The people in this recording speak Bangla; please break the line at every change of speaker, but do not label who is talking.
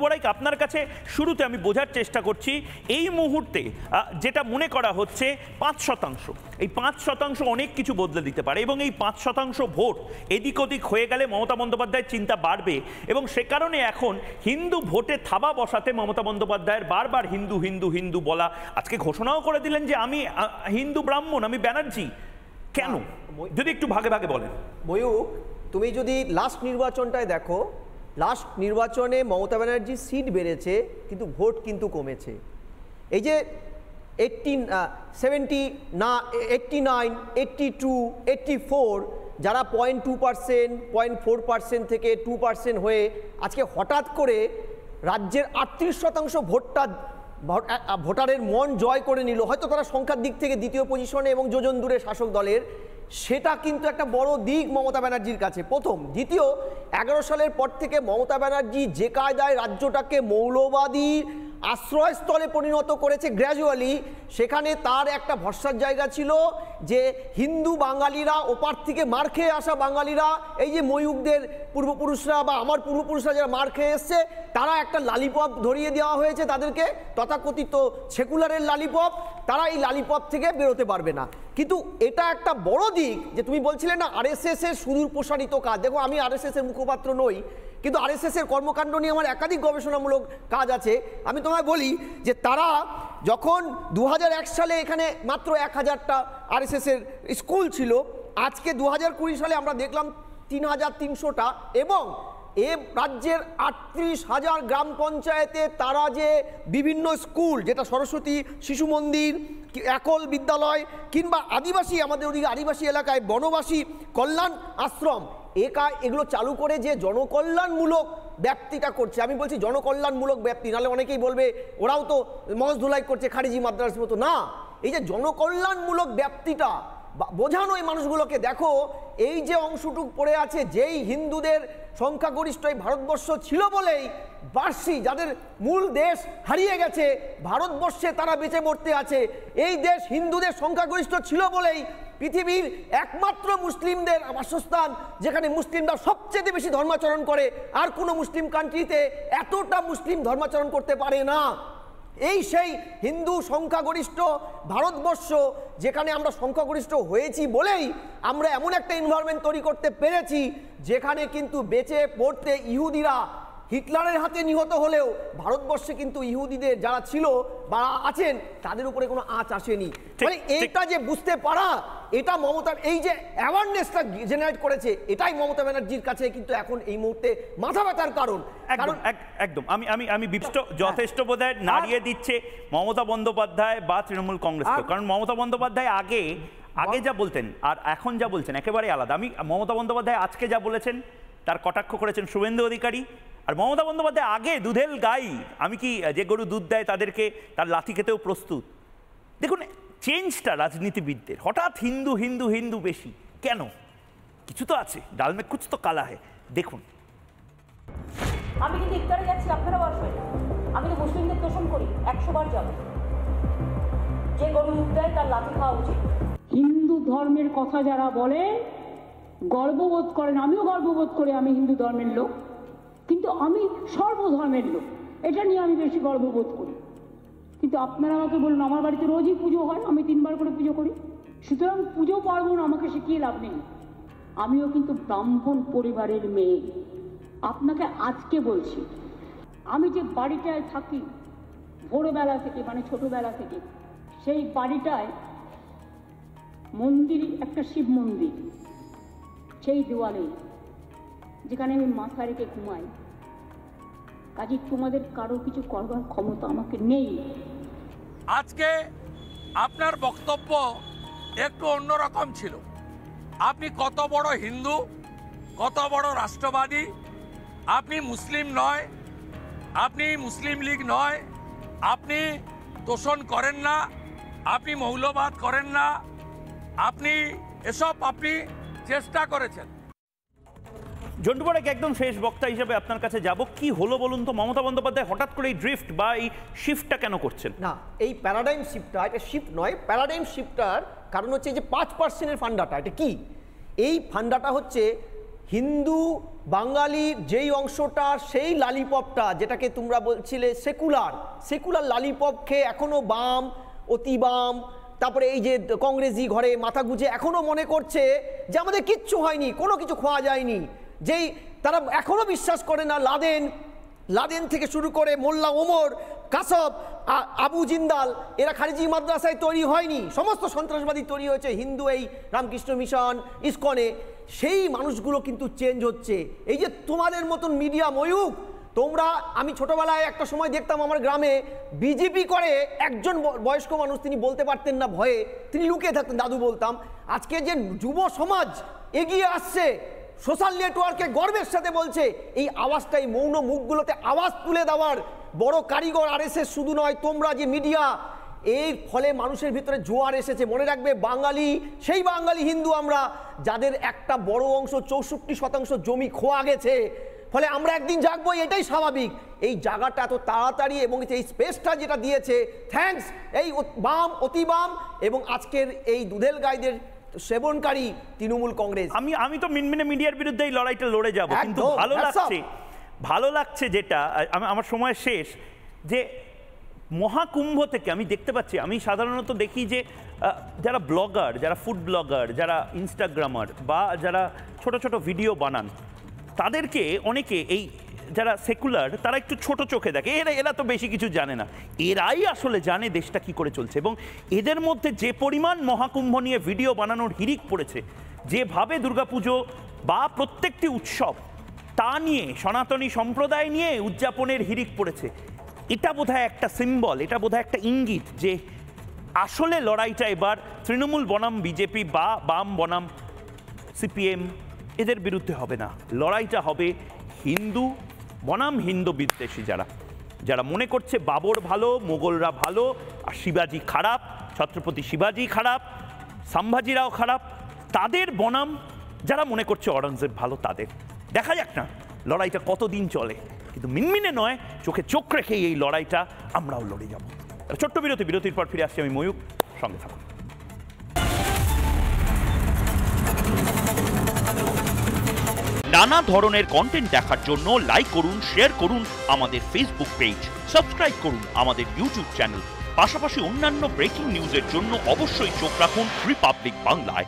বড়াইক, আপনার কাছে শুরুতে আমি বোঝার চেষ্টা করছি এই মুহূর্তে যেটা মনে করা হচ্ছে 5%, এই 5% অনেক কিছু বদলে দিতে পারে এবং এই 5% ভোট এদিক ওদিক হয়ে গেলে মমতা বন্দ্যোপাধ্যায়ের চিন্তা বাড়বে এবং সে কারণে এখন হিন্দু ভোটে থাবা বসাতে মমতা বন্দ্যোপাধ্যায়ের বারবার হিন্দু হিন্দু হিন্দু বলা, আজকে ঘোষণাও করে দিলেন যে আমি হিন্দু ব্রাহ্মণ, আমি ব্যানার্জি। কেন, যদি একটু ভাগে ভাগে বলেন।
ময়ূক, তুমি যদি লাস্ট নির্বাচনটায় দেখো, লাস্ট নির্বাচনে মমতা ব্যানার্জি সিট বেড়েছে কিন্তু ভোট কিন্তু কমেছে। এই যে 89, 82, 84 যারা 0.2%, 0.4% থেকে 2% হয়ে আজকে হঠাৎ করে রাজ্যের 38% ভোটারের মন জয় করে নিল, হয়তো তারা সংখ্যার দিক থেকে দ্বিতীয় পজিশনে এবং যোজন দূরে শাসক দলের, সেটা কিন্তু একটা বড় দিক মমতা ব্যানার্জির কাছে। প্রথম। দ্বিতীয়, 11 সালের পর থেকে মমতা ব্যানার্জি যে কায়দায় রাজ্যটাকে মৌলবাদী আশ্রয়স্থলে পরিণত করেছে গ্র্যাজুয়ালি, সেখানে তার একটা ভরসার জায়গা ছিল যে হিন্দু বাঙালিরা, ওপার থেকে মার খেয়ে আসা বাঙালিরা, এই যে ময়ূকদের পূর্বপুরুষরা বা আমার পূর্বপুরুষরা যারা মার খেয়ে এসছে, তারা একটা লালিপপ ধরিয়ে দেওয়া হয়েছে তাদেরকে, তথাকথিত সেকুলারের লালিপপ, তারা এই লালিপপ থেকে বেরোতে পারবে না। কিন্তু এটা একটা বড় দিক যে তুমি বলছিলে না আরএসএস এর সুদূর প্রসারিত কাজ। দেখো, আমি আরএসএস এর মুখপাত্র নই, কিন্তু আরএসএস এর কর্মকাণ্ড নিয়ে আমার একাধিক গবেষণামূলক কাজ আছে। আমি তোমায় বলি যে তারা যখন 2001 সালে এখানে মাত্র 1000টা আরএসএস এর স্কুল ছিল, আজকে 2020 সালে আমরা দেখলাম 3300টা, এবং এ রাজ্যের 38,000 গ্রাম পঞ্চায়েতে তারা যে বিভিন্ন স্কুল, যেটা সরস্বতী শিশু মন্দির, একল বিদ্যালয়, কিংবা আদিবাসী, আমাদের ওদিকে আদিবাসী এলাকায় বনবাসী কল্যাণ আশ্রম, এগুলো চালু করে যে জনকল্যাণমূলক ব্যাপ্তিটা করছে। আমি বলছি জনকল্যাণমূলক ব্যাপ্তি, নাহলে অনেকেই বলবে ওরাও তো মজ ধুলাই করছে খারিজি মাদ্রাসার মতো। না, এই যে জনকল্যাণমূলক ব্যাপ্তিটা বোঝানো এই মানুষগুলোকে। দেখো, এই যে অংশটুক পড়ে আছে, যেই হিন্দুদের সংখ্যাগরিষ্ঠ এই ভারতবর্ষ ছিল বলেই বার্ষি, যাদের মূল দেশ হারিয়ে গেছে, ভারতবর্ষে তারা বেঁচে পড়তে আছে। এই দেশ হিন্দুদের সংখ্যাগরিষ্ঠ ছিল বলেই পৃথিবীর একমাত্র মুসলিমদের বাসস্থান, যেখানে মুসলিমরা সবচেয়ে বেশি ধর্মাচরণ করে। আর কোনো মুসলিম কান্ট্রিতে এতটা মুসলিম ধর্মাচরণ করতে পারে না। এই সেই হিন্দু সংখ্যাগরিষ্ঠ ভারতবর্ষ, যেখানে আমরা সংখ্যাগরিষ্ঠ হয়েছি বলেই আমরা এমন একটা এনভায়রনমেন্ট তৈরি করতে পেরেছি যেখানে কিন্তু বেঁচে পড়তে ইহুদিরা হিটলারের হাতে নিহত হলেও ভারতবর্ষে কিন্তু ইহুদিদের যারা ছিল বা আছেন তাদের উপরে কোনো আঁচ আসেনি। মানে এটা যে বুঝতে পারা, এটা মমতা এই যে অ্যাওয়ারনেসটা জেনারেট করেছে, এটাই মমতা ব্যানার্জির কাছে কিন্তু এখন এই মুহূর্তে মাথা ব্যথার কারণ।
একদম আমি বিষ্ট যথেষ্ট বোধহয় নাড়িয়ে দিচ্ছে মমতা বন্দ্যোপাধ্যায় বা তৃণমূল কংগ্রেসকে, কারণ মমতা বন্দ্যোপাধ্যায় আগে যা বলতেন আর এখন যা বলছেন একেবারে আলাদা। আমি মমতা বন্দ্যোপাধ্যায় আজকে যা বলেছেন তার কটাক্ষ করেছেন শুভেন্দু অধিকারী, আর মমতা বন্দ্যোপাধ্যায় আগে দুধেল গাই, আমি কি যে গরু দুধ দেয় তাদেরকে তার লাথি খেতেও প্রস্তুত। দেখুন চেঞ্জটা রাজনীতিবিদদের, হঠাৎ হিন্দু হিন্দু হিন্দু বেশি কেন? কিছু তো আছে, ডাল মে কুছ তো কালা है। দেখুন,
আমি কিন্তু ইফতারে যাচ্ছি, আপনারাও আসবেন। আমি তো মুসলিমদের তোষণ করি, 100 বার যাব। যে গরু দুধ দেয় তার লাথি খাওয়া উচিত। হিন্দু ধর্মের কথা যারা বলে গর্ববোধ করেন, আমিও গর্ববোধ করি আমি হিন্দু ধর্মের লোক, কিন্তু আমি সর্বধর্মের লোক, এটা নিয়ে আমি বেশি গর্ববোধ করি। কিন্তু আপনারা আমাকে বলুন, আমার বাড়িতে রোজই পুজো হয়, আমি 3 বার করে পুজো করি। সুতরাং পুজো পার্বণ আমাকে শিখিয়ে লাভ নেই। আমিও কিন্তু ব্রাহ্মণ পরিবারের মেয়ে। আপনাকে আজকে বলছি, আমি যে বাড়িটায় থাকি ভোরবেলা থেকে, মানে ছোটবেলা থেকে, সেই বাড়িটায় মন্দির, একটা শিব মন্দির, সেই দেওয়ালে যেখানে আমি মাথা রেখে ঘুমাই। কাজে তোমাদের কারো কিছু করবার ক্ষমতা আমাকে নেই।
আজকে আপনার বক্তব্য একটু অন্যরকম ছিল। আপনি কত বড় হিন্দু, কত বড় রাষ্ট্রবাদী, আপনি মুসলিম নয়, আপনি মুসলিম লীগ নয়, আপনি তোষণ করেন না, আপনি মৌলবাদ করেন না, আপনি এসব আপনি চেষ্টা করেছেন।
জন্টু বড়াইক, একদম শেষ বক্তা হিসেবে আপনার কাছে যাব, কি হলো বলুন তো? মমতা বন্দ্যোপাধ্যায় হঠাৎ করে এই ড্রিফট বা এই শিফটটা কেন করছেন?
না, এই প্যারাডাইম শিফটটা, এটা শিফট নয়, প্যারাডাইম শিফটটার কারণ হচ্ছে যে 5%-এর ফান্ডাটা। এটা কি? এই ফান্ডাটা হচ্ছে হিন্দু বাঙালির যেই অংশটা সেই লালিপপটা যেটাকে তোমরা বলছিলে সেকুলার লালিপপ খেয়ে এখনো বাম, অতি বাম, তারপরে এই যে কংগ্রেসি ঘরে মাথা গুজে এখনো মনে করছে যে আমাদের কিচ্ছু হয়নি, কোনো কিছু খোয়া যায়নি, যেই তারা এখনো বিশ্বাস করে না লাদেন থেকে শুরু করে মোল্লা ওমর, কাসব, আবু জিন্দাল এরা খারিজি মাদ্রাসায় তৈরি হয়নি, সমস্ত সন্ত্রাসবাদী তৈরি হয়েছে হিন্দু এই রামকৃষ্ণ মিশন, ইসকনে। সেই মানুষগুলো কিন্তু চেঞ্জ হচ্ছে। এই যে তোমাদের মতন মিডিয়া ময়ূক, তোমরা, আমি ছোটবেলায় একটা সময় দেখতাম আমার গ্রামে বিজেপি করে একজন বয়স্ক মানুষ, তিনি বলতে পারতেন না ভয়ে, তিনি লুকিয়ে থাকতেন, দাদু বলতাম। আজকে যে যুব সমাজ এগিয়ে আসছে, সোশ্যাল নেটওয়ার্কে গর্বের সাথে বলছে, এই আওয়াজটাই মৌন মুখগুলোতে আওয়াজ তুলে দেওয়ার বড় কারিগর আরএসএস শুধু নয়, তোমরা যে মিডিয়া, এর ফলে মানুষের ভিতরে জোয়ার এসেছে। মনে রাখবে, বাঙালি সেই বাঙালি হিন্দু আমরা, যাদের একটা বড় অংশ 64% জমি খোয়া গেছে, ফলে আমরা একদিন জাগবো, এটাই স্বাভাবিক। এই জায়গাটা এত তাড়াতাড়ি এবং এই স্পেসটা যেটা দিয়েছে, থ্যাঙ্কস এই বাম, অতি বাম এবং আজকের এই দুধেল গাইদের সেবনকারী তৃণমূল কংগ্রেস।
আমি তো মিনমিনে মিডিয়ার বিরুদ্ধে এই লড়াইটা লড়ে যাব, কিন্তু ভালো লাগছে যেটা, আমার সময় শেষ, যে মহাকুম্ভ থেকে আমি দেখতে পাচ্ছি, আমি সাধারণত দেখি যে যারা ব্লগার, যারা ফুড ব্লগার, যারা ইনস্টাগ্রামার বা যারা ছোট ছোট ভিডিও বানান, তাদেরকে অনেকে এই যারা সেকুলার তারা একটু ছোট চোখে দেখে, এরা তো বেশি কিছু জানে না। এরাই আসলে জানে দেশটা কি করে চলছে, এবং এদের মধ্যে যে পরিমাণ মহাকুম্ভ নিয়ে ভিডিও বানানোর হিড়িক পড়েছে, যেভাবে দুর্গাপুজো বা প্রত্যেকটি উৎসব তা নিয়ে, সনাতনী সম্প্রদায় নিয়ে উদযাপনের হিড়িক পড়েছে, এটা বোধহয় একটা সিম্বল, এটা বোধহয় একটা ইঙ্গিত যে আসলে লড়াইটা এবার তৃণমূল বনাম বিজেপি বা বাম বনাম সিপিএম এদের বিরুদ্ধে হবে না, লড়াইটা হবে হিন্দু বনাম হিন্দু বিদ্বেষী, যারা মনে করছে বাবর ভালো, মোগলরা ভালো, আর শিবাজি খারাপ, ছত্রপতি শিবাজি খারাপ, সম্ভাজিরাও খারাপ, তাদের বনাম যারা মনে করছে অরঙ্গজেব ভালো, তাদের। দেখা যাক না লড়াইটা কতদিন চলে, কিন্তু মিনমিনে নয়, চোখে চোখ রেখে এই লড়াইটা আমরাও লড়ে যাব। ছোট্ট বিরতির পর ফিরে আসছি আমি ময়ূক, সঙ্গে থাকুন। নানা ধরনের কন্টেন্ট দেখার জন্য লাইক করুন, শেয়ার করুন আমাদের ফেসবুক পেজ, সাবস্ক্রাইব করুন আমাদের ইউটিউব চ্যানেল, পাশাপাশি অন্যান্য ব্রেকিং নিউজের জন্য অবশ্যই চোখ রাখুন রিপাবলিক বাংলায়।